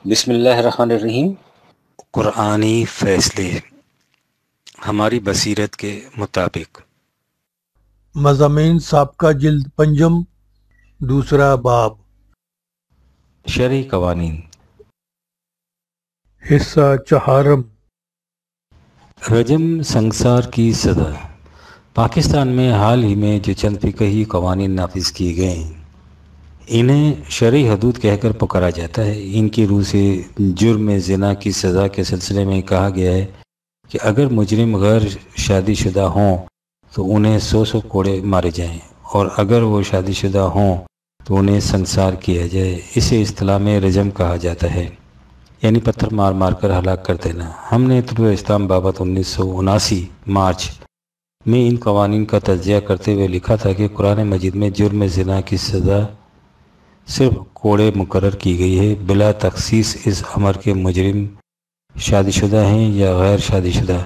بسم اللہ الرحمن الرحیم۔ قرآنی فیصلے ہماری بصیرت کے مطابق۔ مضامین سابقہ جلد پنجم، دوسرا باب۔ شرعی قوانین۔ حصہ چہارم۔ رجم سنگسار کی سزا۔ پاکستان میں حال ہی میں جو چند فقہی قوانین نافذ کیے گئے ہیں انہیں شرعی حدود کہہ کر پکارا جاتا ہے۔ ان کی روح سے جرم زنا کی سزا کے سلسلے میں کہا گیا ہے کہ اگر مجرم غیر شادی شدہ ہوں تو انہیں 100 کوڑے مارے جائیں، اور اگر وہ شادی شدہ ہوں تو انہیں سنگسار کیا جائے۔ اسے اصطلاح میں رجم کہا جاتا ہے، یعنی پتھر مار مار کر ہلاک کر دینا۔ ہم نے طلوع اسلام بابت 1979 مارچ میں ان قوانین کا تجزیہ کرتے ہوئے لکھا تھا کہ قرآن مجید میں جرم زنا کی سزا صرف کوڑے مقرر کی گئی ہے، بلا تخصیص اس امر کے مجرم شادی شدہ ہیں یا غیر شادی شدہ۔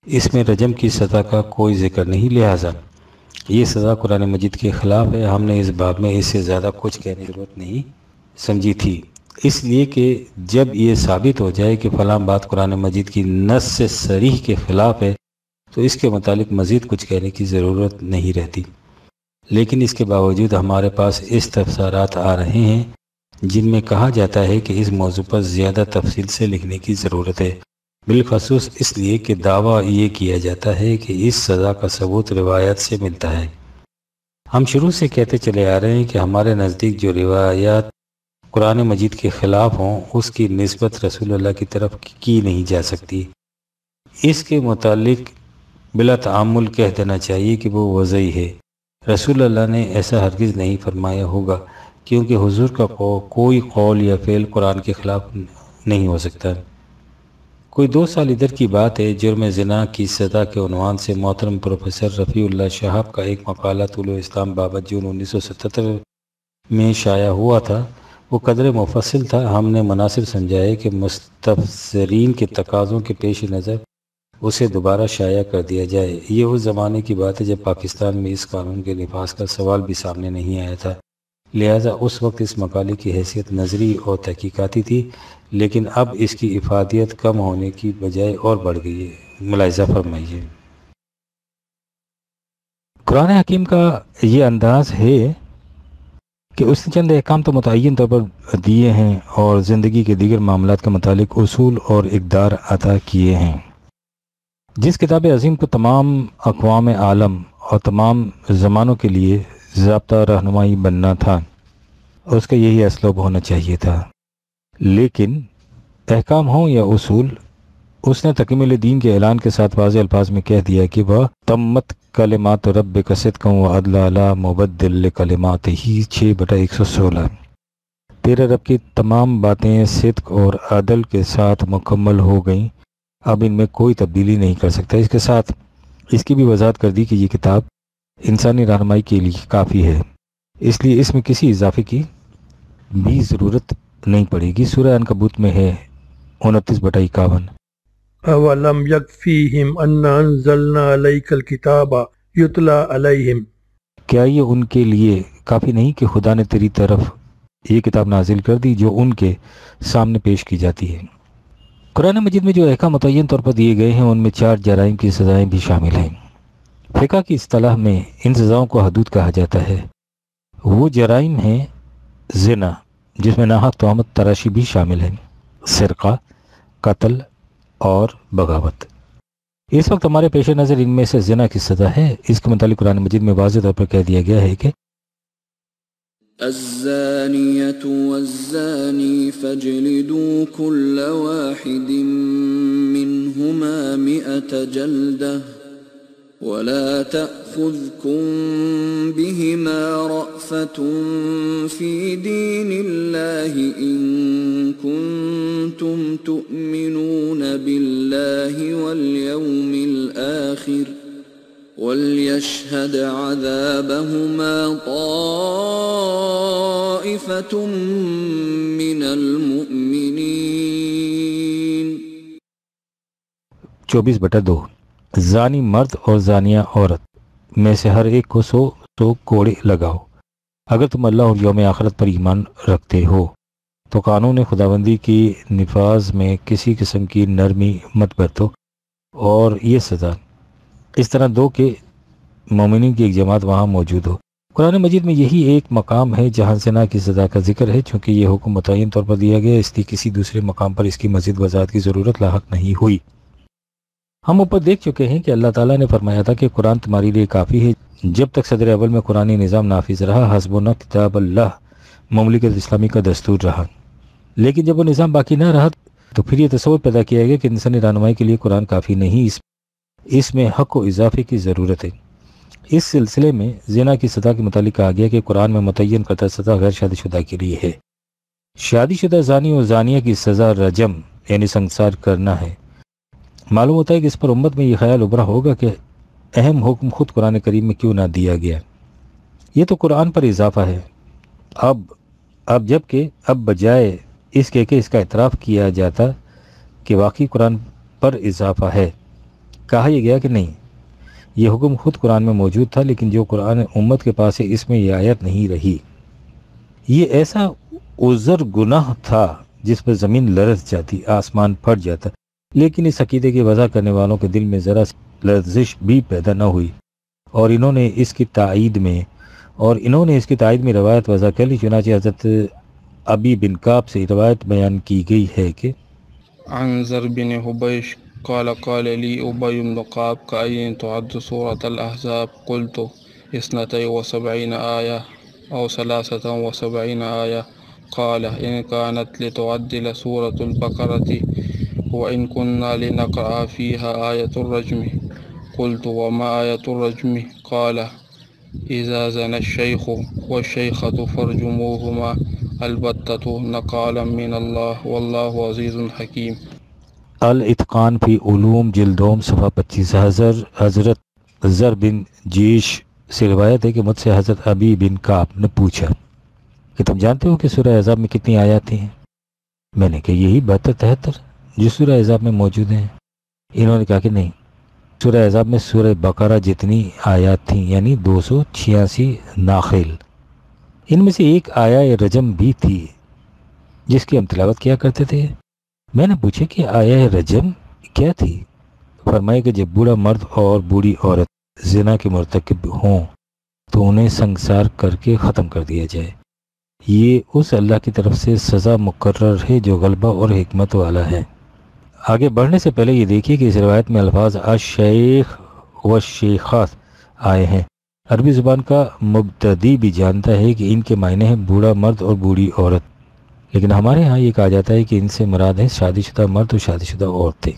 اس میں رجم کی سزا کا کوئی ذکر نہیں، لہٰذا یہ سزا قرآن مجید کے خلاف ہے۔ ہم نے اس باب میں اس سے زیادہ کچھ کہنے کی ضرورت نہیں سمجھی تھی، اس لیے کہ جب یہ ثابت ہو جائے کہ فلاں بات قرآن مجید کی نص سے صریح کے خلاف ہے تو اس کے متعلق مزید کچھ کہنے کی ضرورت نہیں رہتی۔ لیکن اس کے باوجود ہمارے پاس استفسارات آ رہے ہیں جن میں کہا جاتا ہے کہ اس موضوع پر زیادہ تفصیل سے لکھنے کی ضرورت ہے، بالخصوص اس لیے کہ دعویٰ یہ کیا جاتا ہے کہ اس سزا کا ثبوت روایت سے ملتا ہے۔ ہم شروع سے کہتے چلے آ رہے ہیں کہ ہمارے نزدیک جو روایات قرآن مجید کے خلاف ہوں اس کی نسبت رسول اللہ کی طرف کی نہیں جا سکتی۔ اس کے متعلق بلا تعامل کہہ دینا چاہیے کہ وہ وضعی ہے۔ رسول اللہ نے ایسا ہرگز نہیں فرمایا ہوگا، کیونکہ حضور کا کوئی قول یا فعل قرآن کے خلاف نہیں ہو سکتا۔ کوئی 2 سال ادھر کی بات ہے، جرم زنا کی سزا کے عنوان سے محترم پروفیسر رفیع اللہ شہاب کا ایک مقالہ طلوع اسلام بابت جون 1977 میں شائع ہوا تھا۔ وہ قدر مفصل تھا۔ ہم نے مناسب سمجھا ہے کہ مستفسرین کے تقاضوں کے پیش نظر اسے دوبارہ شائع کر دیا جائے۔ یہ اس زمانے کی بات ہے جب پاکستان میں اس قانون کے نفاذ کا سوال بھی سامنے نہیں آیا تھا، لہٰذا اس وقت اس مقالے کی حیثیت نظری اور تحقیقاتی تھی، لیکن اب اس کی افادیت کم ہونے کی بجائے اور بڑھ گئی ہے۔ ملاحظہ فرمائیے۔ قرآن حکیم کا یہ انداز ہے کہ اس نے چند احکام تو متعین طور پر دیے ہیں اور زندگی کے دیگر معاملات کے متعلق اصول اور اقدار عطا کیے ہیں۔ جس کتاب عظیم کو تمام اقوام عالم اور تمام زمانوں کے لیے ضابطہ رہنمائی بننا تھا، اس کا یہی اسلوب ہونا چاہیے تھا۔ لیکن احکام ہوں یا اصول، اس نے تکمیل دین کے اعلان کے ساتھ واضح الفاظ میں کہہ دیا کہ وہ تمت کلمات ربک صدقا وعدلا لا مبدل لکلماتہ 6/116۔ تیرے رب کی تمام باتیں صدق اور عدل کے ساتھ مکمل ہو گئیں، اب ان میں کوئی تبدیلی نہیں کر سکتا۔ اس کے ساتھ اس کی بھی وضاحت کر دی کہ یہ کتاب انسانی رہنمائی کے لیے کافی ہے، اس لیے اس میں کسی اضافے کی بھی ضرورت نہیں پڑے گی۔ سورہ عنکبوت میں ہے 29/51۔ اولم یکفیہم انا انزلنا علیک الکتاب یتلی علیہم۔ کیا یہ ان کے لیے کافی نہیں کہ خدا نے تیری طرف یہ کتاب نازل کر دی جو ان کے سامنے پیش کی جاتی ہے۔ قرآن مجید میں جو احکام متعین طور پر دیے گئے ہیں ان میں 4 جرائم کی سزائیں بھی شامل ہیں۔ فقہ کی اصطلاح میں ان سزاؤں کو حدود کہا جاتا ہے۔ وہ جرائم ہیں زنا، جس میں ناحق تہمت تراشی بھی شامل ہے، سرقہ، قتل اور بغاوت۔ اس وقت ہمارے پیش نظر ان میں سے زنا کی سزا ہے۔ اس کے متعلق قرآن مجید میں واضح طور پر کہہ دیا گیا ہے کہ الزانية والزاني فاجلدوا كل واحد منهما 100 جلدة ولا تأخذكم بهما رأفة في دين الله إن كنتم تؤمنون بالله واليوم الآخر وَلْيَشْهَدْ عَذَابَهُمَا طَائِفَةٌ مِّنَ الْمُؤْمِنِينَ۔ 24/2۔ زانی مرد اور زانیہ عورت میں سے ہر ایک کو 100 کوڑے لگاؤ، اگر تم اللہ اور یوم آخرت پر ایمان رکھتے ہو۔ تو قانون خداوندی کی نفاذ میں کسی قسم کی نرمی مت برتو اور یہ سزا اس طرح دو کہ مومنین کی ایک جماعت وہاں موجود ہو۔ قرآن مجید میں یہی ایک مقام ہے جہاں زنا کی سزا کا ذکر ہے، چونکہ یہ حکم متعین طور پر دیا گیا، اس لیے کسی دوسرے مقام پر اس کی مزید وضاحت کی ضرورت لاحق نہیں ہوئی۔ ہم اوپر دیکھ چکے ہیں کہ اللہ تعالیٰ نے فرمایا تھا کہ قرآن تمہارے لیے کافی ہے۔ جب تک صدر اول میں قرآنی نظام نافذ رہا، حسبنا کتاب اللہ مملکت اسلامی کا دستور رہا، لیکن جب وہ نظام باقی نہ رہا تو پھر یہ تصور پیدا کیا گیا کہ انسانی رہنمائی کے لیے قرآن کافی نہیں، اس میں حق و اضافے کی ضرورت ہے۔ اس سلسلے میں زنا کی سزا کے متعلق کہا گیا کہ قرآن میں متعین کرتا سزا غیر شادی شدہ کے لیے ہے۔ شادی شدہ زانی اور زانیہ کی سزا رجم یعنی سنگسار کرنا ہے۔ معلوم ہوتا ہے کہ اس پر امت میں یہ خیال ابھرا ہوگا کہ اہم حکم خود قرآن کریم میں کیوں نہ دیا گیا، یہ تو قرآن پر اضافہ ہے۔ اب جبکہ بجائے اس کے کہ اس کا اعتراف کیا جاتا کہ واقعی قرآن پر اضافہ ہے، کہا یہ گیا کہ نہیں، یہ حکم خود قرآن میں موجود تھا، لیکن جو قرآن امت کے پاس ہے اس میں یہ آیت نہیں رہی۔ یہ ایسا عذر گناہ تھا جس پر زمین لرز جاتی، آسمان پھٹ جاتا، لیکن اس عقیدے کی وضع کرنے والوں کے دل میں ذرا لرزش بھی پیدا نہ ہوئی، اور انہوں نے اس کی تائید میں روایت وضع کر لی۔ چنانچہ حضرت ابی بن کعب سے روایت بیان کی گئی ہے کہ عن زر بن حبیش قال قال لي أبي بن كعب كأين تعد سورة الأحزاب قلت 72 آية أو 73 آية قال إن كانت لتعدل سورة البقرة وإن كنا لنقرأ فيها آية الرجم قلت وما آية الرجم قال إذا زنى الشيخ والشيخة فارجموهما البتة نقالا من الله والله عزيز حكيم۔ الاتقان فی علوم جلدوم صفحہ 25۔ حضرت زر بن جیش سے روایت ہے کہ مجھ سے حضرت ابی بن کعب نے پوچھا کہ تم جانتے ہو کہ سورہ احزاب میں کتنی آیات ہیں؟ میں نے کہا یہی 72-73 جو سورہ احزاب میں موجود ہیں۔ انہوں نے کہا کہ نہیں، سورہ احزاب میں سورہ بقرہ جتنی آیات تھیں، یعنی 286 ناخل، ان میں سے ایک آیہ رجم بھی تھی جس کی ہم تلاوت کیا کرتے تھے۔ میں نے پوچھا کہ آیہ رجم کیا تھی؟ فرمایا کہ جب بوڑھا مرد اور بوڑھی عورت زنا کے مرتکب ہوں تو انہیں سنگسار کر کے ختم کر دیا جائے۔ یہ اس اللہ کی طرف سے سزا مقرر ہے جو غلبہ اور حکمت والا ہے۔ آگے بڑھنے سے پہلے یہ دیکھیے کہ اس روایت میں الفاظ الشیخ و شیخات آئے ہیں۔ عربی زبان کا مبتدی بھی جانتا ہے کہ ان کے معنی ہیں بوڑھا مرد اور بوڑھی عورت، لیکن ہمارے ہاں یہ کہا جاتا ہے کہ ان سے مراد ہے شادی شدہ مرد اور شادی شدہ عورتیں۔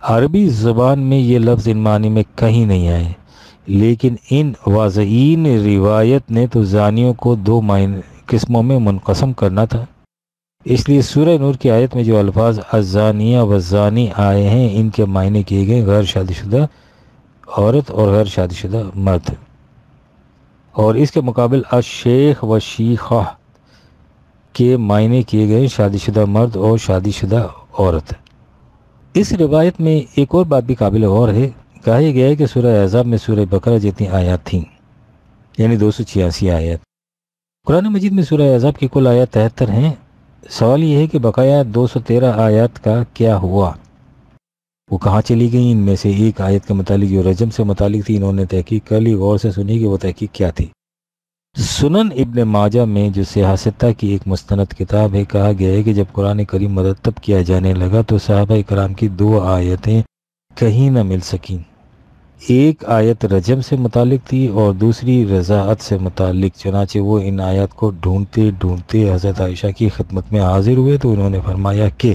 عربی زبان میں یہ لفظ ان معنی میں کہیں نہیں آئے، لیکن ان واضحین روایت نے تو زانیوں کو 2 قسموں میں منقسم کرنا تھا، اس لیے سورہ نور کی آیت میں جو الفاظ الزانیہ والزانی آئے ہیں ان کے معنی کیے گئے غیر شادی شدہ عورت اور غیر شادی شدہ مرد، اور اس کے مقابل الشیخ و شیخہ کے معنی کیے گئے شادی شدہ مرد اور شادی شدہ عورت۔ اس روایت میں ایک اور بات بھی قابل غور ہے۔ کہا یہ گیا ہے کہ سورہ احزاب میں سورہ بقرہ جتنی آیات تھیں، یعنی 286 آیات۔ قرآن مجید میں سورہ احزاب کی کل آیات 73 ہیں۔ سوال یہ ہے کہ بقایا 213 آیات کا کیا ہوا؟ وہ کہاں چلی گئیں؟ ان میں سے ایک آیت کے متعلق جو رجم سے متعلق تھی، انہوں نے تحقیق کر لی، غور سے سنی کہ وہ تحقیق کیا تھی۔ سنن ابن ماجہ میں جو سیاستہ کی ایک مستند کتاب ہے، کہا گیا ہے کہ جب قرآن کریم مرتب کیا جانے لگا تو صحابہ کرام کی 2 آیتیں کہیں نہ مل سکیں۔ ایک آیت رجم سے متعلق تھی اور دوسری رضاعت سے متعلق۔ چنانچہ وہ ان آیات کو ڈھونڈتے ڈھونڈتے حضرت عائشہ کی خدمت میں حاضر ہوئے تو انہوں نے فرمایا کہ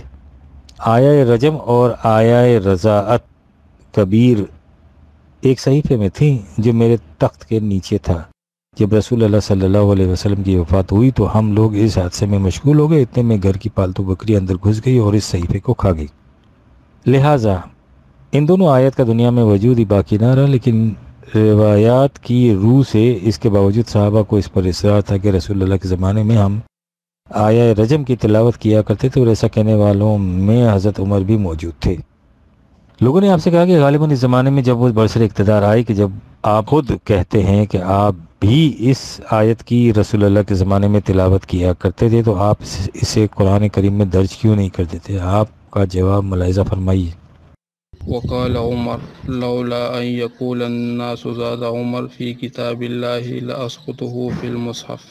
آیہ رجم اور آیہ رضاعت کبیر ایک صحیفے میں تھیں جو میرے تخت کے نیچے تھا۔ جب رسول اللہ صلی اللہ علیہ وسلم کی وفات ہوئی تو ہم لوگ اس حادثے میں مشغول ہو گئے، اتنے میں گھر کی پالتو بکری اندر گھس گئی اور اس صحیفے کو کھا گئی۔ لہٰذا ان دونوں آیت کا دنیا میں وجود ہی باقی نہ رہا، لیکن روایات کی روح سے اس کے باوجود صحابہ کو اس پر اصرار تھا کہ رسول اللہ کے زمانے میں ہم آیہ رجم کی تلاوت کیا کرتے تھے، اور ایسا کہنے والوں میں حضرت عمر بھی موجود تھے۔ لوگوں نے آپ سے کہا کہ غالباً اس زمانے میں جب وہ برسر اقتدار آئے کہ جب آپ خود کہتے ہیں کہ آپ بھی اس آیت کی رسول اللہ کے زمانے میں تلاوت کیا کرتے تھے تو آپ اسے قرآن کریم میں درج کیوں نہیں کر دیتے؟ آپ کا جواب ملاحظہ فرمائیے۔ وقال عمر لولا أن يقول الناس زاد عمر في كتاب الله لأسقطه في المصحف۔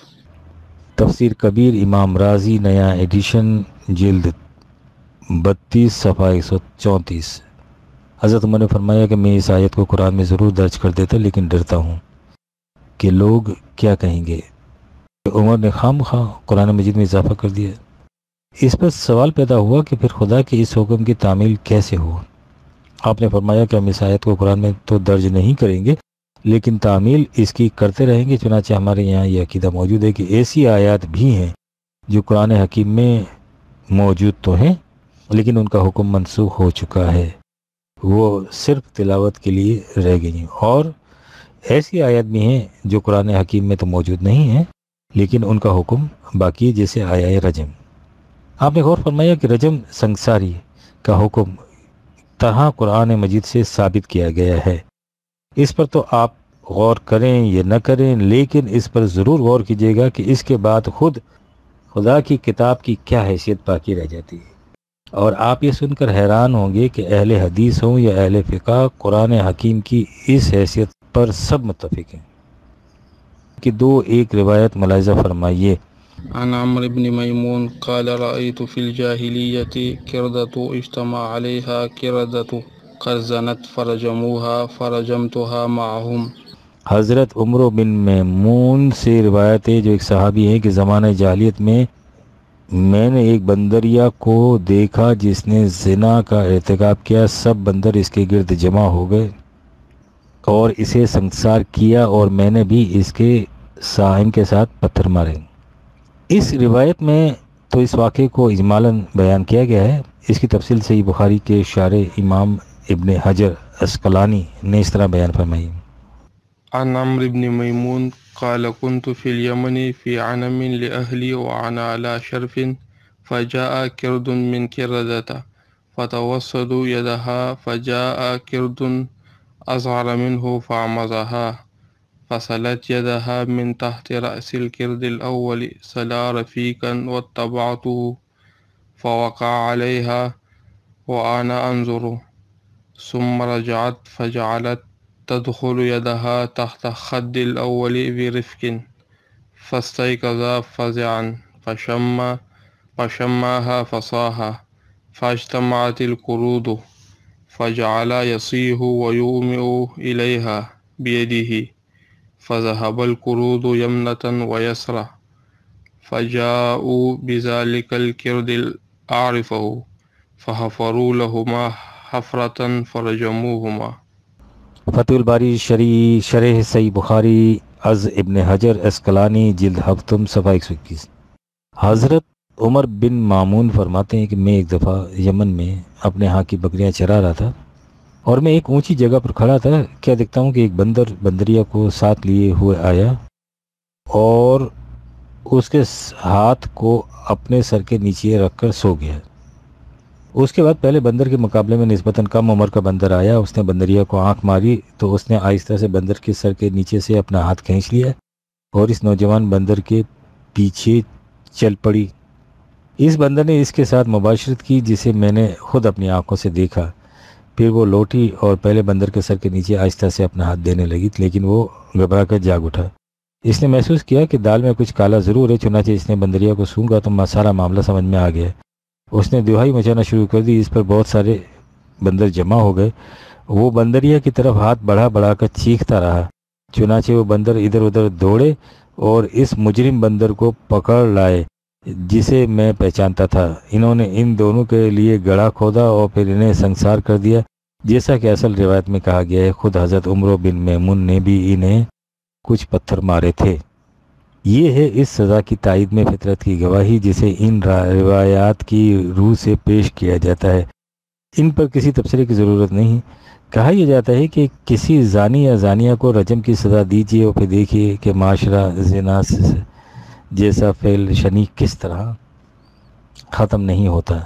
تفسیر کبیر امام رازی نیا ایڈیشن جلد 32 صفحہ 134۔ حضرت عمر نے فرمایا کہ میں اس آیت کو قرآن میں ضرور درج کر دیتا لیکن ڈرتا ہوں کہ لوگ کیا کہیں گے کہ عمر نے خام خواہ قرآن مجید میں اضافہ کر دیا۔ اس پر سوال پیدا ہوا کہ پھر خدا کے اس حکم کی تعمیل کیسے ہو؟ آپ نے فرمایا کہ ہم اس آیت کو قرآن میں تو درج نہیں کریں گے لیکن تعمیل اس کی کرتے رہیں گے، چنانچہ ہمارے یہاں یہ عقیدہ موجود ہے کہ ایسی آیات بھی ہیں جو قرآن حکیم میں موجود تو ہیں لیکن ان کا حکم منسوخ ہو چکا ہے، وہ صرف تلاوت کے لیے رہ گئی ہیں، اور ایسی آیات بھی ہیں جو قرآن حکیم میں تو موجود نہیں ہیں لیکن ان کا حکم باقی ہے، جیسے آیا رجم۔ آپ نے غور فرمایا کہ رجم سنگساری کا حکم طرح قرآن مجید سے ثابت کیا گیا ہے۔ اس پر تو آپ غور کریں یا نہ کریں لیکن اس پر ضرور غور کیجیے گا کہ اس کے بعد خود خدا کی کتاب کی کیا حیثیت باقی رہ جاتی ہے، اور آپ یہ سن کر حیران ہوں گے کہ اہل حدیث ہوں یا اہل فقہ قرآن حکیم کی اس حیثیت پر سب متفق ہیں کہ دو ایک روایت ملاحظہ فرمائیے۔ عن عمرو بن ميمون قال رأيت في الجاهلية كردة اجتمع عليها كردة قد زنت فرجموها فرجمتها معهم۔ حضرت عمرو بن میمون سے روایت ہے جو ایک صحابی ہیں کہ زمانہ جاہلیت میں نے ایک بندریا کو دیکھا جس نے زنا کا ارتکاب کیا، سب بندر اس کے گرد جمع ہو گئے اور اسے سنگسار کیا اور میں نے بھی اس کے صائم کے ساتھ پتھر مارے۔ اس روایت میں تو اس واقعے کو اجمالاً بیان کیا گیا ہے، اس کی تفصیل صحیح بخاری کے شارح امام ابن حجر اسقلانی نے اس طرح بیان فرمائی۔ عن عمرو بن ميمون قال كنت في اليمن في عنم لأهلي وأنا على شرف فجاء كرد من كردة فتوسدوا يدها فجاء كرد أصغر منه فعمزها فسلت يدها من تحت رأس الكرد الأول سلا رفيقا واتبعته فوقع عليها وأنا أنظر ثم رجعت فجعلت تدخل يدها تحت خد الأول برفق فاستيقظ فزعا فشماها فصاها فاجتمعت القرود فجعل يصيح ويومئ إليها بيده فذهب القرود يمنة ويسرى فجاءوا بذلك الكرد أعرفه فحفروا لهما حفرة فرجموهما۔ فتح الباری شرح صحیح بخاری از ابن حجر اسقلانی جلد ہفتم صفحہ 121۔ حضرت عمر بن مامون فرماتے ہیں کہ میں ایک دفعہ یمن میں اپنے ہاں کی بکریاں چرا رہا تھا اور میں ایک اونچی جگہ پر کھڑا تھا، کیا دیکھتا ہوں کہ ایک بندریا کو ساتھ لیے ہوئے آیا اور اس کے ہاتھ کو اپنے سر کے نیچے رکھ کر سو گیا۔ اس کے بعد پہلے بندر کے مقابلے میں نسبتاً کم عمر کا بندر آیا، اس نے بندریا کو آنکھ ماری تو اس نے آہستہ سے بندر کے سر کے نیچے سے اپنا ہاتھ کھینچ لیا اور اس نوجوان بندر کے پیچھے چل پڑی۔ اس بندر نے اس کے ساتھ مباشرت کی جسے میں نے خود اپنی آنکھوں سے دیکھا، پھر وہ لوٹی اور پہلے بندر کے سر کے نیچے آہستہ سے اپنا ہاتھ دینے لگی، لیکن وہ گھبرا کر جاگ اٹھا۔ اس نے محسوس کیا کہ دال میں کچھ کالا ضرور ہے، چنانچہ اس نے بندریا کو سونگا تو سارا معاملہ سمجھ میں آ گیا۔ اس نے دہائی مچانا شروع کر دی، اس پر بہت سارے بندر جمع ہو گئے۔ وہ بندریا کی طرف ہاتھ بڑھا کر چیختا رہا، چنانچہ وہ بندر ادھر ادھر دوڑے اور اس مجرم بندر کو پکڑ لائے جسے میں پہچانتا تھا۔ انہوں نے ان دونوں کے لیے گڑھا کھودا اور پھر انہیں سنسار کر دیا، جیسا کہ اصل روایت میں کہا گیا ہے۔ خود حضرت عمرو بن میمون نے بھی انہیں کچھ پتھر مارے تھے۔ یہ ہے اس سزا کی تائید میں فطرت کی گواہی جسے ان روایات کی روح سے پیش کیا جاتا ہے۔ ان پر کسی تبصرے کی ضرورت نہیں۔ کہا یہ جاتا ہے کہ کسی زانی یا زانیہ کو رجم کی سزا دیجیے اور پھر دیکھیے کہ معاشرہ زنا جیسا فعل شنیع کس طرح ختم نہیں ہوتا۔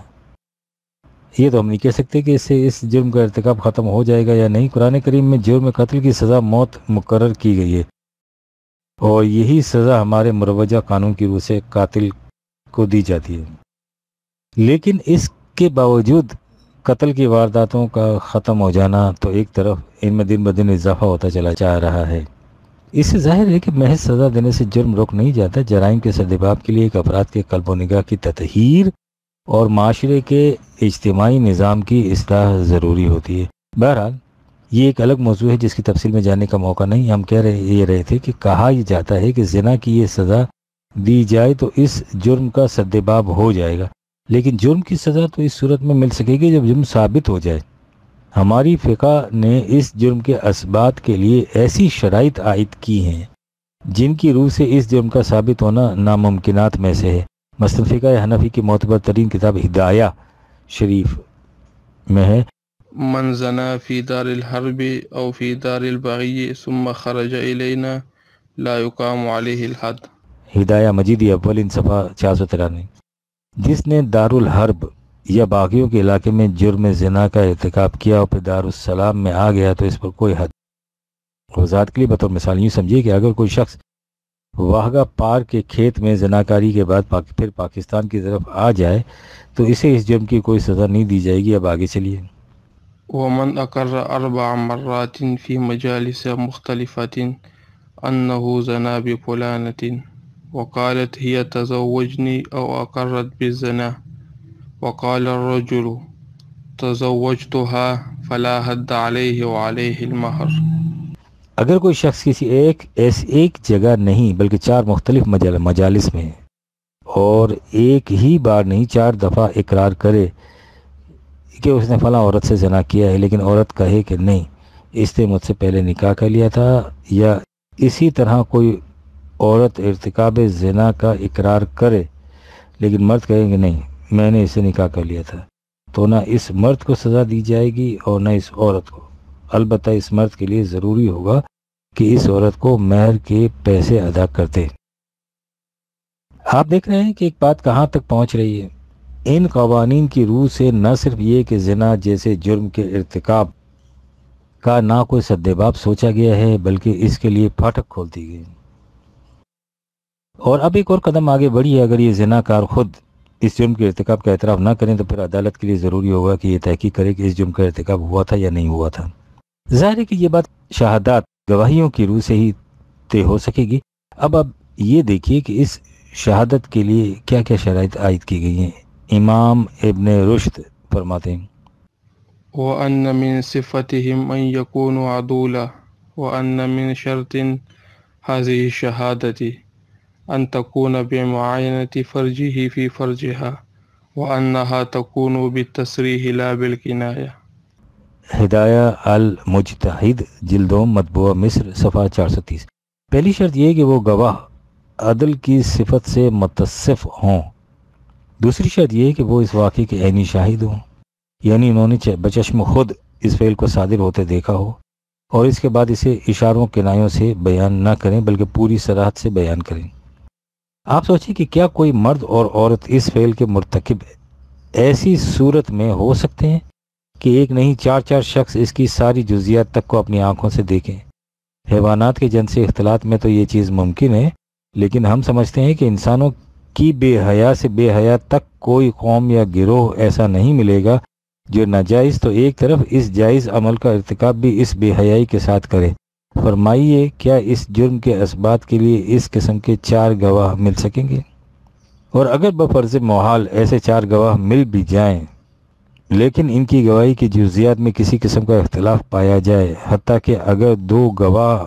یہ تو ہم نہیں کہہ سکتے کہ اس سے اس جرم کا ارتکاب ختم ہو جائے گا یا نہیں۔ قرآن کریم میں جرم قتل کی سزا موت مقرر کی گئی ہے، اور یہی سزا ہمارے مروجہ قانون کی روح سے قاتل کو دی جاتی ہے۔ لیکن اس کے باوجود قتل کی وارداتوں کا ختم ہو جانا تو ایک طرف ان میں دن بدن اضافہ ہوتا چلا جا رہا ہے۔ اس سے ظاہر ہے کہ محض سزا دینے سے جرم رک نہیں جاتا، جرائم کے سدباب کے لیے ایک افراد کے قلب و نگاہ کی تطہیر اور معاشرے کے اجتماعی نظام کی اصلاح ضروری ہوتی ہے۔ بہرحال یہ ایک الگ موضوع ہے جس کی تفصیل میں جاننے کا موقع نہیں۔ ہم کہہ رہے تھے کہ کہا یہ جاتا ہے کہ زنا کی یہ سزا دی جائے تو اس جرم کا سدباب ہو جائے گا، لیکن جرم کی سزا تو اس صورت میں مل سکے گی جب جرم ثابت ہو جائے۔ ہماری فقہ نے اس جرم کے اسبات کے لیے ایسی شرائط عائد کی ہیں جن کی روح سے اس جرم کا ثابت ہونا ناممکنات میں سے ہے۔ مثلا فقہ حنفی کی معتبر ترین کتاب ہدایہ شریف میں ہے، من زنا فی دار الحرب او فی دار البغی ثم خرج الینا لا یقام علیہ الحد۔ ہدایہ مجیدی اول صفحہ 493۔ جس نے دار الحرب یا باغیوں کے علاقے میں جرم زنا کا ارتکاب کیا اور پھر دار السلام میں آ گیا تو اس پر کوئی حد۔ وضاحت کے لیے بطور مثال یوں سمجھیے کہ اگر کوئی شخص واہگہ پار کے کھیت میں زناکاری کے بعد پھر پاکستان کی طرف آ جائے تو اسے اس جرم کی کوئی سزا نہیں دی جائے گی۔ اب آگے چلیے۔ ومن اقر 4 مرات فی مجالس مختلفۃ انه زنا بفلانۃ وقالت هي تزوجني او اقرت بالزنا وقال الرجل تزوجتها فلا حد عليه وعليه المہر۔ اگر کوئی شخص کسی ایک جگہ نہیں بلکہ 4 مختلف مجالس میں اور ایک ہی بار نہیں 4 دفعہ اقرار کرے کہ اس نے فلاں عورت سے زنا کیا ہے، لیکن عورت کہے کہ نہیں اس نے مجھ سے پہلے نکاح کر لیا تھا، یا اسی طرح کوئی عورت ارتکاب زنا کا اقرار کرے لیکن مرد کہیں کہ نہیں میں نے اسے نکاح کر لیا تھا، تو نہ اس مرد کو سزا دی جائے گی اور نہ اس عورت کو۔ البتہ اس مرد کے لیے ضروری ہوگا کہ اس عورت کو مہر کے پیسے ادا کر دے۔ آپ دیکھ رہے ہیں کہ ایک بات کہاں تک پہنچ رہی ہے۔ ان قوانین کی روح سے نہ صرف یہ کہ زنا جیسے جرم کے ارتکاب کا نہ کوئی سدباب سوچا گیا ہے بلکہ اس کے لیے پھاٹک کھول دی گئی، اور اب ایک اور قدم آگے بڑھی ہے۔ اگر یہ زنا کار خود اس جرم کے ارتکاب کا اعتراف نہ کریں تو پھر عدالت کے لیے ضروری ہوگا کہ یہ تحقیق کرے کہ اس جرم کا ارتکاب ہوا تھا یا نہیں ہوا تھا۔ ظاہر ہے کہ یہ بات شہادات گواہیوں کی روح سے ہی طے ہو سکے گی۔ اب یہ دیکھیے کہ اس شہادت کے لیے کیا کیا شرائط عائد کی گئی ہیں۔ امام ابن رشد فرماتے ہیں وأن من صفتهم أن يكونوا عدولا وأن من شرط هذه الشهادة أن تكون بمعاينة فرجه في فرجها وأنها تكون بالتصريح لا بالكناية۔ ہدایہ المجتہد جلد مطبوعہ مصر صفحہ 430۔ پہلی شرط یہ کہ وہ گواہ عدل کی صفت سے متصف ہوں۔ دوسری شرط یہ کہ وہ اس واقعے کے عینی شاہد ہوں، یعنی انہوں نے بچشم خود اس فعل کو صادر ہوتے دیکھا ہو، اور اس کے بعد اسے اشاروں کنایوں سے بیان نہ کریں بلکہ پوری صراحت سے بیان کریں۔ آپ سوچیں کہ کیا کوئی مرد اور عورت اس فعل کے مرتکب ایسی صورت میں ہو سکتے ہیں کہ ایک نہیں 4 شخص اس کی ساری جزیات تک کو اپنی آنکھوں سے دیکھیں۔ حیوانات کے جنسی اختلاط میں تو یہ چیز ممکن ہے، لیکن ہم سمجھتے ہیں کہ انسانوں کی بے حیا سے بے حیا تک کوئی قوم یا گروہ ایسا نہیں ملے گا جو ناجائز تو ایک طرف اس جائز عمل کا ارتکاب بھی اس بے حیائی کے ساتھ کرے۔ فرمائیے کیا اس جرم کے اسبات کے لیے اس قسم کے 4 گواہ مل سکیں گے؟ اور اگر بفرض محال ایسے 4 گواہ مل بھی جائیں لیکن ان کی گواہی کی جزیات میں کسی قسم کا اختلاف پایا جائے، حتیٰ کہ اگر 2 گواہ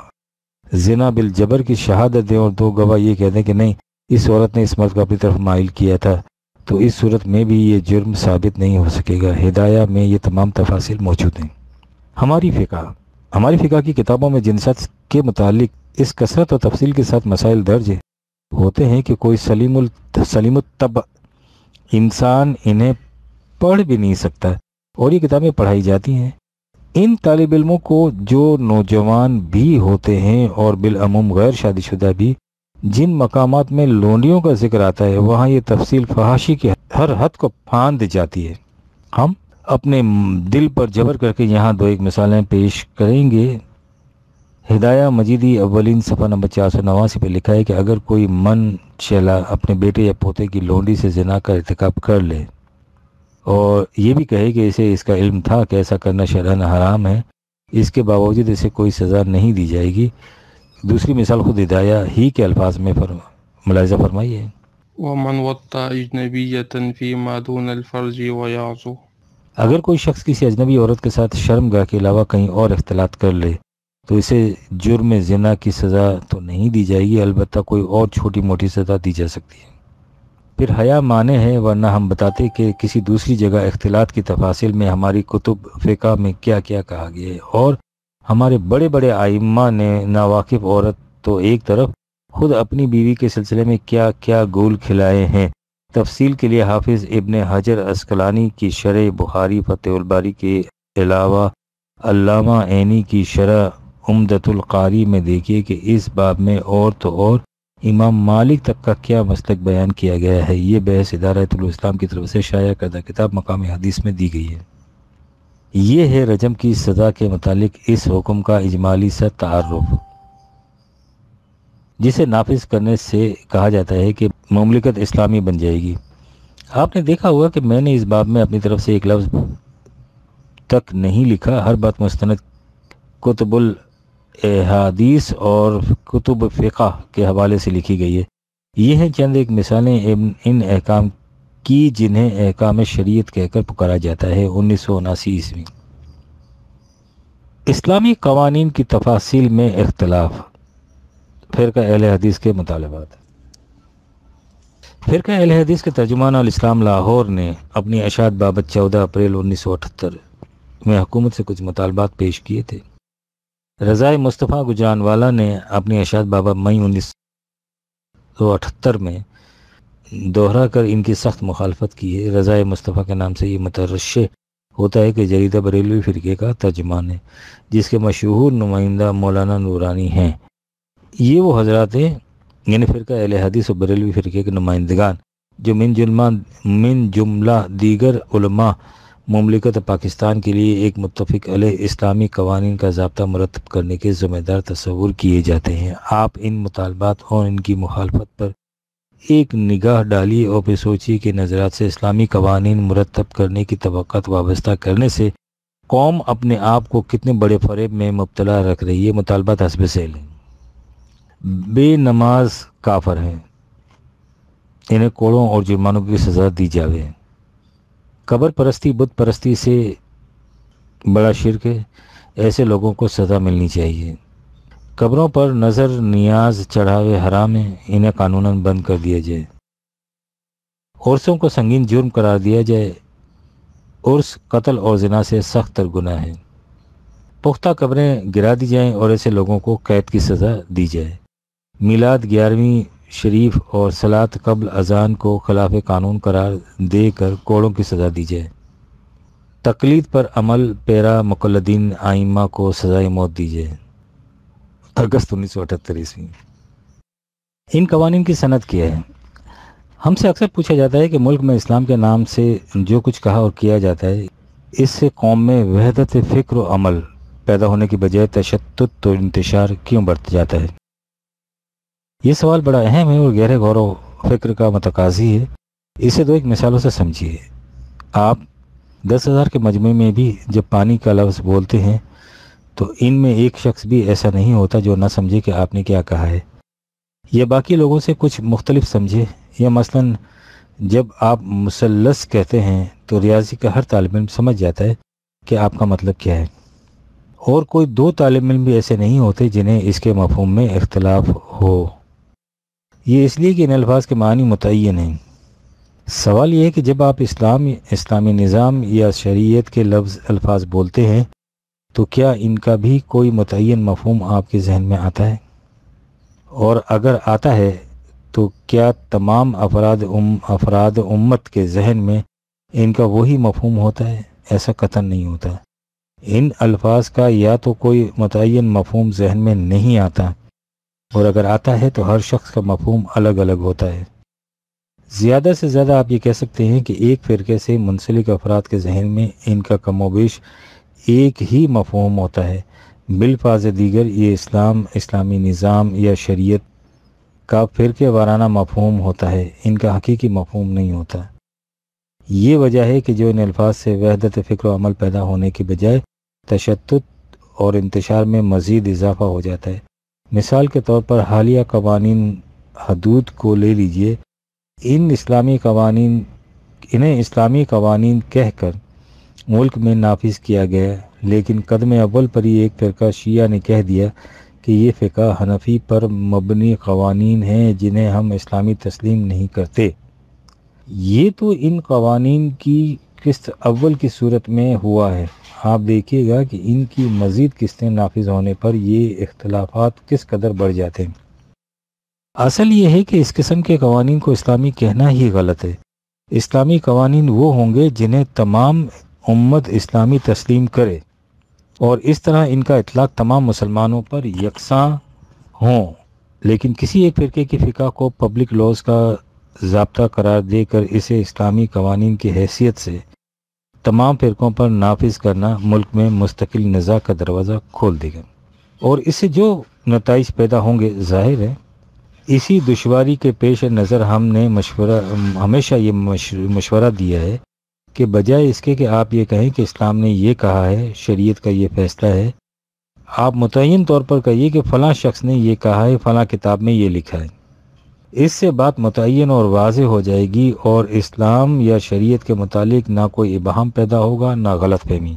زنا بالجبر کی شہادت دیں اور 2 گواہ یہ کہہ دیں کہ نہیں اس عورت نے اس مرد کو اپنی طرف مائل کیا تھا، تو اس صورت میں بھی یہ جرم ثابت نہیں ہو سکے گا۔ ہدایہ میں یہ تمام تفاصیل موجود ہیں۔ ہماری فقہ کی کتابوں میں جنسیت کے متعلق اس کثرت و تفصیل کے ساتھ مسائل درج ہوتے ہیں کہ کوئی سلیم الطبع انسان انہیں پڑھ بھی نہیں سکتا، اور یہ کتابیں پڑھائی جاتی ہیں۔ ان طالب علموں کو جو نوجوان بھی ہوتے ہیں اور بالعموم غیر شادی شدہ بھی، جن مقامات میں لونڈیوں کا ذکر آتا ہے وہاں یہ تفصیل فحاشی کی ہر حد کو پھاند جاتی ہے۔ ہم اپنے دل پر جبر کر کے یہاں دو ایک مثالیں پیش کریں گے۔ ہدایہ مجیدی اولین صفحہ نمبر 489 پہ لکھا ہے کہ اگر کوئی من چلا اپنے بیٹے یا پوتے کی لونڈی سے زنا کا ارتکاب کر لے اور یہ بھی کہے کہ اسے اس کا علم تھا کہ ایسا کرنا شرعاً حرام ہے، اس کے باوجود اسے کوئی سزا نہیں دی جائے گی۔ دوسری مثال خود ہدایہ ہی کے الفاظ میں ملاحظہ فرمائیے۔ ومن وطأ أجنبية فيما دون الفرج ويعصو، اگر کوئی شخص کسی اجنبی عورت کے ساتھ شرم گاہ کے علاوہ کہیں اور اختلاط کر لے تو اسے جرم زنا کی سزا تو نہیں دی جائے گی، البتہ کوئی اور چھوٹی موٹی سزا دی جا سکتی ہے۔ پھر حیا مانے ہے، ورنہ ہم بتاتے کہ کسی دوسری جگہ اختلاط کی تفاصیل میں ہماری کتب فقہ میں کیا کیا کہا گیا ہے، اور ہمارے بڑے بڑے ائمہ نے ناواقف عورت تو ایک طرف خود اپنی بیوی کے سلسلے میں کیا کیا گول کھلائے ہیں۔ تفصیل کے لیے حافظ ابن حجر عسقلانی کی شرح بخاری فتح الباری کے علاوہ علامہ عینی کی شرح عمدۃ القاری میں دیکھیے کہ اس باب میں اور تو اور امام مالک تک کا کیا مسلک بیان کیا گیا ہے۔ یہ بحث ادارۃ الاسلام کی طرف سے شائع کردہ کتاب مقام حدیث میں دی گئی ہے۔ یہ ہے رجم کی سزا کے متعلق اس حکم کا اجمالی سا تعارف، جسے نافذ کرنے سے کہا جاتا ہے کہ مملکت اسلامی بن جائے گی۔ آپ نے دیکھا ہوگا کہ میں نے اس باب میں اپنی طرف سے ایک لفظ تک نہیں لکھا، ہر بات مستند کتب الاحادیث اور کتب فقہ کے حوالے سے لکھی گئی ہے۔ یہ ہیں چند ایک مثالیں ان احکام کی جنہیں احکام شریعت کہہ کر پکارا جاتا ہے۔ 1979 عیسوی اسلامی قوانین کی تفاصیل میں اختلاف، فرقہ اہل حدیث کے مطالبات۔ فرقہ اہل حدیث کے ترجمان الاسلام لاہور نے اپنی اشاعت بابت 14 اپریل 1978 میں حکومت سے کچھ مطالبات پیش کیے تھے۔ رضائے مصطفیٰ گجرانوالہ نے اپنی اشاعت بابت مئی 1978 میں دوہرا کر ان کی سخت مخالفت کی ہے۔ رضائے مصطفیٰ کے نام سے یہ مترشح ہوتا ہے کہ جریدہ بریلوی فرقے کا ترجمان ہے، جس کے مشہور نمائندہ مولانا نورانی ہیں۔ یہ وہ حضرات ہیں، یعنی فرقہ اہل حدیث و بریلوی فرقے کے نمائندگان، جو من جملہ دیگر علماء مملکت پاکستان کے لیے ایک متفق علیہ اسلامی قوانین کا ضابطہ مرتب کرنے کے ذمہ دار تصور کیے جاتے ہیں۔ آپ ان مطالبات اور ان کی مخالفت پر ایک نگاہ ڈالیے اور پھر سوچیے کہ نظرات سے اسلامی قوانین مرتب کرنے کی توقعات وابستہ کرنے سے قوم اپنے آپ کو کتنے بڑے فریب میں مبتلا رکھ رہی ہے۔ مطالبات حسب سیل ہیں۔ بے نماز کافر ہیں، انہیں کوڑوں اور جرمانوں کی سزا دی جاوے۔ قبر پرستی بت پرستی سے بڑا شرک ہے، ایسے لوگوں کو سزا ملنی چاہیے۔ قبروں پر نظر نیاز چڑھاوے حرام ہیں، انہیں قانوناً بند کر دیا جائے۔ عرسوں کو سنگین جرم قرار دیا جائے، عرس قتل اور زنا سے سخت تر گناہ ہے۔ پختہ قبریں گرا دی جائیں اور ایسے لوگوں کو قید کی سزا دی جائے۔ میلاد 11ویں شریف اور صلاۃ قبل اذان کو خلاف قانون قرار دے کر کوڑوں کی سزا دی جائے۔ تقلید پر عمل پیرا مقلدین ائمہ کو سزائے موت دی جائے۔ اگست 1978 عیسوی۔ ان قوانین کی سند کیا ہے؟ ہم سے اکثر پوچھا جاتا ہے کہ ملک میں اسلام کے نام سے جو کچھ کہا اور کیا جاتا ہے، اس سے قوم میں وحدت فکر و عمل پیدا ہونے کی بجائے تشدد و انتشار کیوں بڑھتا جاتا ہے؟ یہ سوال بڑا اہم ہے اور گہرے غور و فکر کا متقاضی ہے۔ اسے دو ایک مثالوں سے سمجھیے۔ آپ 10,000 کے مجموعے میں بھی جب پانی کا لفظ بولتے ہیں تو ان میں ایک شخص بھی ایسا نہیں ہوتا جو نہ سمجھے کہ آپ نے کیا کہا ہے، یا باقی لوگوں سے کچھ مختلف سمجھے۔ یا مثلاً جب آپ مثلث کہتے ہیں تو ریاضی کا ہر طالب علم سمجھ جاتا ہے کہ آپ کا مطلب کیا ہے، اور کوئی 2 طالب علم بھی ایسے نہیں ہوتے جنہیں اس کے مفہوم میں اختلاف ہو۔ یہ اس لیے کہ ان الفاظ کے معنی متعین ہیں۔ سوال یہ ہے کہ جب آپ اسلامی نظام یا شریعت کے الفاظ بولتے ہیں تو کیا ان کا بھی کوئی متعین مفہوم آپ کے ذہن میں آتا ہے؟ اور اگر آتا ہے تو کیا تمام افراد امت کے ذہن میں ان کا وہی مفہوم ہوتا ہے؟ ایسا قطعاً نہیں ہوتا۔ ان الفاظ کا یا تو کوئی متعین مفہوم ذہن میں نہیں آتا، اور اگر آتا ہے تو ہر شخص کا مفہوم الگ الگ ہوتا ہے۔ زیادہ سے زیادہ آپ یہ کہہ سکتے ہیں کہ ایک فرقے سے منسلک افراد کے ذہن میں ان کا کم و بیش ایک ہی مفہوم ہوتا ہے، بالفاظ دیگر یہ اسلام، اسلامی نظام یا شریعت کا فرقے وارانہ مفہوم ہوتا ہے، ان کا حقیقی مفہوم نہیں ہوتا۔ یہ وجہ ہے کہ جو ان الفاظ سے وحدت فکر و عمل پیدا ہونے کی بجائے تشتت اور انتشار میں مزید اضافہ ہو جاتا ہے۔ مثال کے طور پر حالیہ قوانین حدود کو لے لیجئے، انہیں اسلامی قوانین کہہ کر ملک میں نافذ کیا گیا، لیکن قدم اول پر ہی ایک فرقہ شیعہ نے کہہ دیا کہ یہ فقہ حنفی پر مبنی قوانین ہیں جنہیں ہم اسلامی تسلیم نہیں کرتے۔ یہ تو ان قوانین کی قسط اول کی صورت میں ہوا ہے، آپ دیکھیے گا کہ ان کی مزید قسطیں نافذ ہونے پر یہ اختلافات کس قدر بڑھ جاتے ہیں۔ اصل یہ ہے کہ اس قسم کے قوانین کو اسلامی کہنا ہی غلط ہے۔ اسلامی قوانین وہ ہوں گے جنہیں تمام امت اسلامی تسلیم کرے اور اس طرح ان کا اطلاق تمام مسلمانوں پر یکساں ہوں، لیکن کسی ایک فرقے کی فقہ کو پبلک لاز کا ضابطہ قرار دے کر اسے اسلامی قوانین کی حیثیت سے تمام فرقوں پر نافذ کرنا ملک میں مستقل نزاع کا دروازہ کھول دے گا، اور اس سے جو نتائج پیدا ہوں گے ظاہر ہے۔ اسی دشواری کے پیش نظر ہم نے ہمیشہ یہ مشورہ دیا ہے کہ بجائے اس کے کہ آپ یہ کہیں کہ اسلام نے یہ کہا ہے، شریعت کا یہ فیصلہ ہے، آپ متعین طور پر کہیے کہ فلاں شخص نے یہ کہا ہے، فلاں کتاب میں یہ لکھا ہے۔ اس سے بات متعین اور واضح ہو جائے گی اور اسلام یا شریعت کے متعلق نہ کوئی ابہام پیدا ہوگا نہ غلط فہمی۔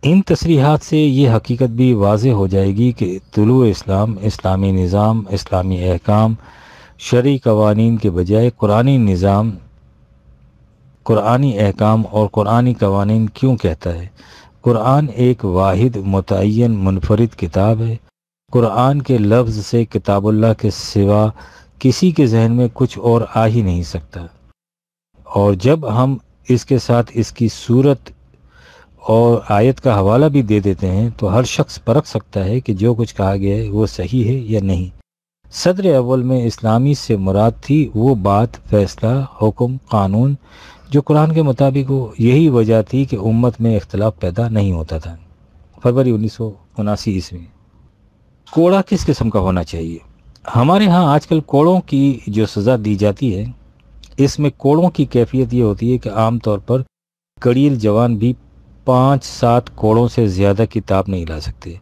ان تصریحات سے یہ حقیقت بھی واضح ہو جائے گی کہ طلوع اسلام، اسلامی نظام، اسلامی احکام، شرعی قوانین کے بجائے قرآنی نظام، قرآنی احکام اور قرآنی قوانین کیوں کہتا ہے۔ قرآن ایک واحد متعین منفرد کتاب ہے۔ قرآن کے لفظ سے کتاب اللہ کے سوا کسی کے ذہن میں کچھ اور آ ہی نہیں سکتا، اور جب ہم اس کے ساتھ اس کی صورت اور آیت کا حوالہ بھی دے دیتے ہیں تو ہر شخص پرکھ سکتا ہے کہ جو کچھ کہا گیا ہے وہ صحیح ہے یا نہیں۔ صدر اول میں اسلامی سے مراد تھی وہ بات، فیصلہ، حکم، قانون جو قرآن کے مطابق ہو۔ یہی وجہ تھی کہ امت میں اختلاف پیدا نہیں ہوتا تھا۔ فروری 1979 عیسوی۔ کوڑا کس قسم کا ہونا چاہیے؟ ہمارے ہاں آج کل کوڑوں کی جو سزا دی جاتی ہے، اس میں کوڑوں کی کیفیت یہ ہوتی ہے کہ عام طور پر کڑیل جوان بھی 5-7 کوڑوں سے زیادہ کی تاب نہیں لا سکتے،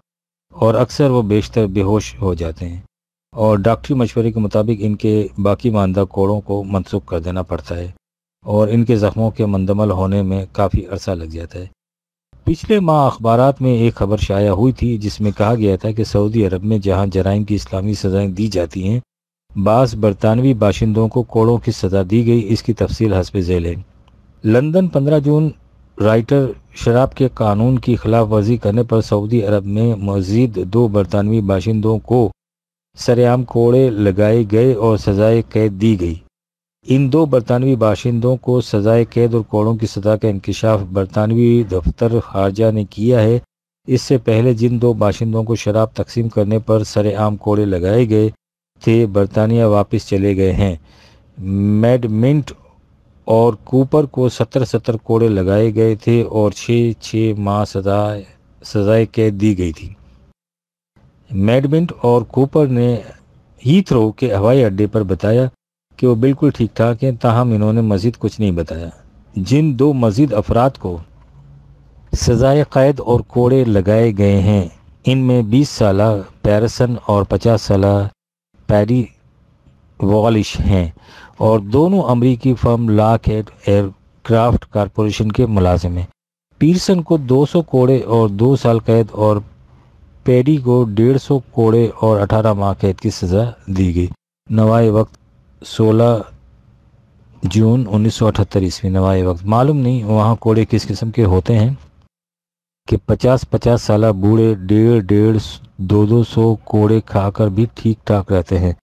اور اکثر وہ بیشتر بے ہوش ہو جاتے ہیں، اور ڈاکٹری مشورے کے مطابق ان کے باقی ماندہ کوڑوں کو منسوخ کر دینا پڑتا ہے، اور ان کے زخموں کے مندمل ہونے میں کافی عرصہ لگ جاتا ہے۔ پچھلے ماہ اخبارات میں ایک خبر شائع ہوئی تھی جس میں کہا گیا تھا کہ سعودی عرب میں جہاں جرائم کی اسلامی سزائیں دی جاتی ہیں، بعض برطانوی باشندوں کو کوڑوں کی سزا دی گئی۔ اس کی تفصیل حسب ذیل ہے۔ لندن 15 جون۔ رائٹر، شراب کے قانون کی خلاف ورزی کرنے پر سعودی عرب میں مزید 2 برطانوی باشندوں کو سرعام کوڑے لگائے گئے اور سزائے قید دی گئی۔ ان 2 برطانوی باشندوں کو سزائے قید اور کوڑوں کی سزا کا انکشاف برطانوی دفتر خارجہ نے کیا ہے۔ اس سے پہلے جن 2 باشندوں کو شراب تقسیم کرنے پر سرعام کوڑے لگائے گئے تھے برطانیہ واپس چلے گئے ہیں۔ میڈ منٹ اور کوپر کو 70 کوڑے لگائے گئے تھے اور 6 ماہ سزائے قید دی گئی تھی۔ میڈ منٹ اور کوپر نے ہیتھرو کے ہوائی اڈے پر بتایا کہ وہ بالکل ٹھیک ٹھاک ہیں، تاہم انہوں نے مزید کچھ نہیں بتایا۔ جن 2 مزید افراد کو سزائے قید اور کوڑے لگائے گئے ہیں ان میں 20 سالہ پیرسن اور 50 سالہ پیری والش ہیں، اور دونوں امریکی firm Lockheed aircraft corporation کے ملازم ہیں۔ پیرسن کو 200 کوڑے اور 2 سال قید اور پیری کو 150 کوڑے اور 18 ماہ قید کی سزا دی گئی۔ نوائے وقت 16 جون 1978 عیسوی۔ نوائے وقت معلوم نہیں وہاں کوڑے کس قسم کے ہوتے ہیں کہ 50 سالہ بوڑھے 150-200 کوڑے کھا کر بھی ٹھیک ٹھاک رہتے ہیں۔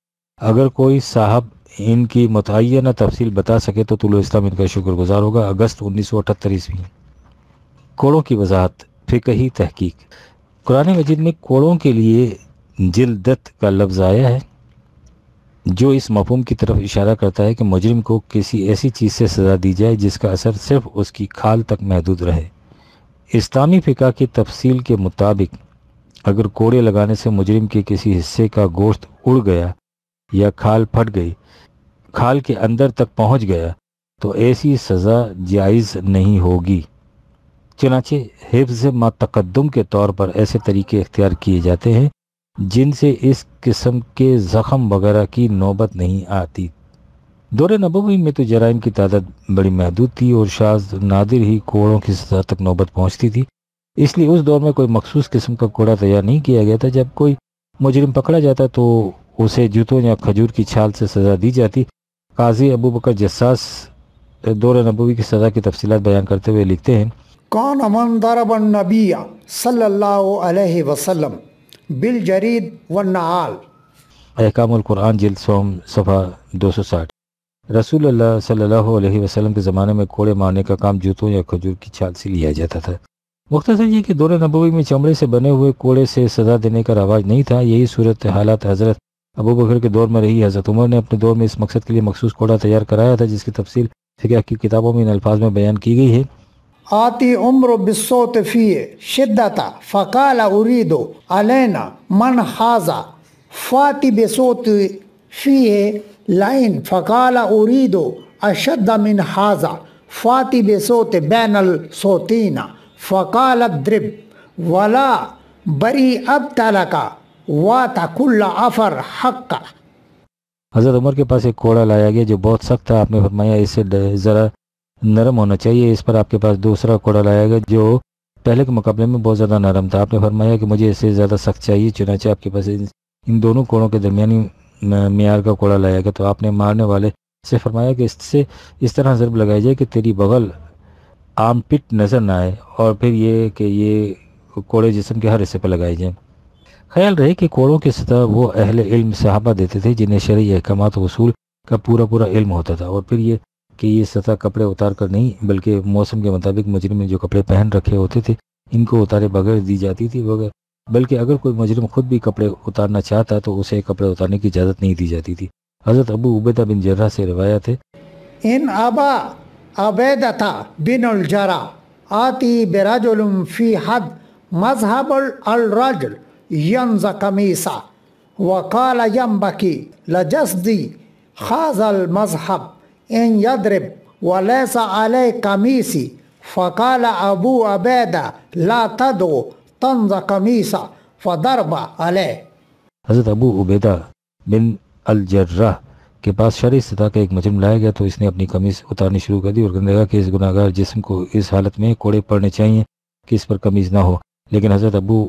اگر کوئی صاحب ان کی متعینہ تفصیل بتا سکے تو طلوع اسلام ان کا شکر گزار ہوگا۔ اگست 1978 عیسوی۔ کوڑوں کی وضاحت، فقہی تحقیق۔ قرآن مجید میں کوڑوں کے لیے جلدت کا لفظ آیا ہے۔ جو اس مفہوم کی طرف اشارہ کرتا ہے کہ مجرم کو کسی ایسی چیز سے سزا دی جائے جس کا اثر صرف اس کی کھال تک محدود رہے۔ اسلامی فقہ کی تفصیل کے مطابق اگر کوڑے لگانے سے مجرم کے کسی حصے کا گوشت اڑ گیا یا کھال پھٹ گئی، کھال کے اندر تک پہنچ گیا، تو ایسی سزا جائز نہیں ہوگی۔ چنانچہ حفظ ما تقدم کے طور پر ایسے طریقے اختیار کیے جاتے ہیں جن سے اس قسم کے زخم وغیرہ کی نوبت نہیں آتی۔ دور نبوی میں تو جرائم کی تعداد بڑی محدود تھی اور شاذ نادر ہی کوڑوں کی سزا تک نوبت پہنچتی تھی، اس لیے اس دور میں کوئی مخصوص قسم کا کوڑا تیار نہیں کیا گیا تھا۔ جب کوئی مجرم پکڑا جاتا تو اسے جوتوں یا کھجور کی چھال سے سزا دی جاتی۔ قاضی ابو بکر جساس دور نبوی کی سزا کی تفصیلات بیان کرتے ہوئے لکھتے ہیں، کان من ضرب النبی صلی اللہ علیہ وسلم بالجرید والنعال۔ احکام القرآن جلد سوم صفحہ 260۔ رسول اللہ صلی اللہ علیہ وسلم کے زمانے میں کوڑے مارنے کا کام جوتوں یا کھجور کی چھال سے لیا جاتا تھا۔ مختصر یہ کہ دور نبوی میں چمڑے سے بنے ہوئے کوڑے سے سزا دینے کا رواج نہیں تھا۔ یہی صورت حالات حضرت ابو بکر کے دور میں رہی۔ حضرت عمر نے اپنے دور میں اس مقصد کے لیے مخصوص کوڑا تیار کرایا تھا جس کی تفصیل فقہ کی کتابوں میں ان الفاظ میں بیان کی گئی ہے، آتی عمر بالصوت فیہ شدتا فقال ارید علینا من حاضا فاتی بصوت فیہ لائن فقال ارید اشد من حاضا فاتی بصوت بین الصوتین فقال اضرب ولا بری ابتلکا واتا کل عفر حقا۔ حضرت عمر کے پاس ایک کوڑا لایا گیا جو بہت سخت تھا۔ آپ نے فرمایا اس سے ذرا نرم ہونا چاہیے۔ اس پر آپ کے پاس دوسرا کوڑا لایا گیا جو پہلے کے مقابلے میں بہت زیادہ نرم تھا۔ آپ نے فرمایا کہ مجھے اس سے زیادہ سخت چاہیے، چنانچہ آپ کے پاس ان دونوں کوڑوں کے درمیانی معیار کا کوڑا لایا گیا۔ تو آپ نے مارنے والے سے فرمایا کہ اس سے اس طرح ضرب لگائی جائے کہ تیری بغل آم پٹ نظر نہ آئے، اور پھر یہ کہ یہ کوڑے جسم کے ہر حصے پر لگائے جائیں۔ خیال رہے کہ کوڑوں کی سطح وہ اہل علم صحابہ دیتے تھے جنہیں شرعی احکامات و اصول کا پورا علم ہوتا تھا، اور پھر یہ کہ یہ سطح کپڑے اتار کر نہیں بلکہ موسم کے مطابق مجرم نے جو کپڑے پہن رکھے ہوتے تھے ان کو اتارے بغیر دی جاتی تھی، بلکہ اگر کوئی مجرم خود بھی کپڑے اتارنا چاہتا تو اسے کپڑے اتارنے کی اجازت نہیں دی جاتی تھی۔ حضرت ابو عبیدہ بن جرح سے روایت ہے، ان ابا عبیدہ بن الجرح آتی برجل فی حد مذهب الرجل ینز قمیصا وقال ینبکی لجسدی خاز المذهب ان یضرب ولیس علی قمیصی فقال ابو عبیدہ لا تدعو تنز قمیصا فضرب علیہ۔ حضرت ابو عبیدہ بن الجرح کے پاس شرعی سطح کا ایک مجرم لایا گیا تو اس نے اپنی قمیص اتارنی شروع کر دی اور کہنے لگا کہ اس گناہ گار جسم کو اس حالت میں کوڑے پڑنے چاہیے کہ اس پر قمیض نہ ہو، لیکن حضرت ابو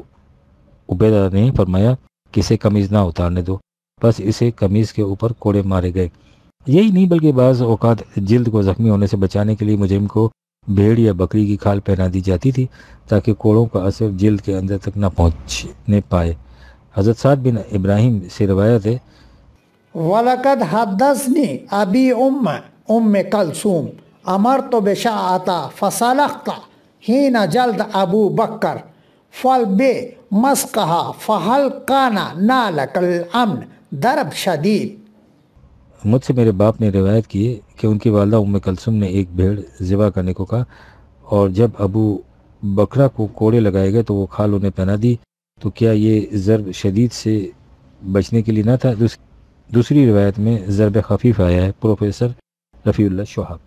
عبیدہ نے فرمایا کہ اسے قمیض نہ اتارنے دو، بس اسے قمیض کے اوپر کوڑے مارے گئے۔ یہی نہیں بلکہ بعض اوقات جلد کو زخمی ہونے سے بچانے کے لیے مجرم کو بھیڑ یا بکری کی کھال پہنا دی جاتی تھی تاکہ کوڑوں کا اثر جلد کے اندر تک نہ پہنچنے پائے۔ حضرت سعد بن ابراہیم سے روایت ہے، وَلَقَدْ حَدَّثْنِي أَبِي أُمِّ كَلْثُومَ أَمَرْتُ بِشَعَّةٍ فَصَلَحْتَ حِينَ جَلْدَ أَبُو بَكْرَ فَالْبِمَسْكَهَا فَهَلْ كَانَ نَالَكَ الْأَمْنِ ضرب شدید۔ مجھ سے میرے باپ نے روایت کی ہے کہ ان کی والدہ ام کلثوم نے ایک بھیڑ ذبح کرنے کو کہا، اور جب ابو بکرا کو کوڑے لگائے گئے تو وہ کھال انہیں پہنا دی، تو کیا یہ ضرب شدید سے بچنے کے لیے نہ تھا؟ دوسری روایت میں ضرب خفیف آیا ہے۔ پروفیسر رفیع اللہ شہاب۔